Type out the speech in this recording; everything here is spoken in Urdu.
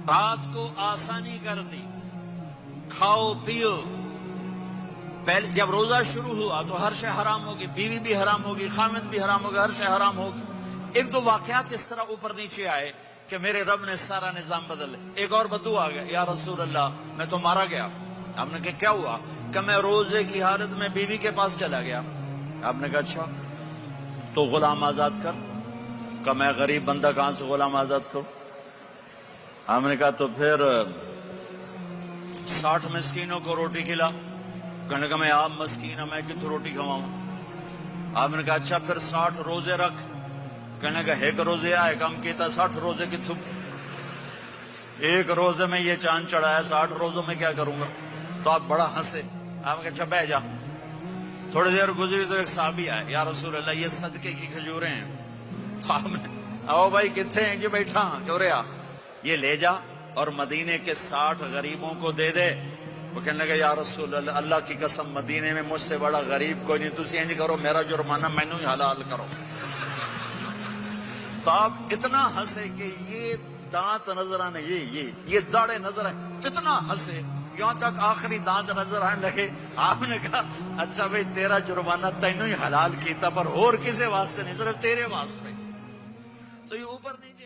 رات کو آسانی کر دی، کھاؤ پیو۔ پہلے جب روزہ شروع ہوا تو ہر شے حرام ہوگی، بیوی بھی حرام ہوگی، خامد بھی حرام ہوگا، ہر شے حرام ہوگی۔ ایک دو واقعات اس طرح اوپر نیچے آئے کہ میرے رب نے سارا نظام بدل۔ ایک اور بدو آ گیا، یا رسول اللہ میں تو مارا گیا۔ آپ نے کہا کیا ہوا؟ کہ میں روزے کی حالت میں بیوی کے پاس چلا گیا۔ آپ نے کہا اچھا تو غلام آزاد کر۔ کہ میں غریب بندہ کہاں سے غلام آزاد کروں؟ آپ نے کہا تو پھر 60 مسکینوں کو روٹی کھلا۔ کہنے کا میں آپ مسکین ہوں، میں کتوں روٹی کھواؤں؟ آپ نے کہا اچھا پھر 60 روزے رکھ۔ کہنے کا ایک روزے آئے کم کیتا، 60 روزے کتوں؟ ایک روزے میں یہ چاند چڑھایا، 60 روزوں میں کیا کروں گا؟ تو آپ بڑا ہنسے۔ آپ نے کہا اچھا بیٹھ جا۔ تھوڑی دیر گزری تو ایک صحابی آئے، یا رسول اللہ یہ صدقے کی کھجوریں ہیں۔ تو آپ نے او بھائی کتنے ہیں؟ جو بیٹھا چوریا، یہ لے جا اور مدینے کے 60 غریبوں کو دے دے۔ وہ کہنے لگا یا رسول اللہ اللہ کی قسم مدینے میں مجھ سے بڑا غریب کوئی نہیں، تسی انج کرو میرا جرمانہ مینوں ہی حلال کرو۔ تو آپ اتنا ہنسے کہ یہ دانت نظر آنے، یہ داڑے نظر آئے، اتنا ہنسے یہاں تک آخری دانت نظر آنے لگے۔ آپ نے کہا اچھا بھائی تیرا جرمانہ تینوں ہی حلال کیتا، پر اور کسی واسطے نہیں، صرف تیرے واسطے۔ تو یہ اوپر نیچے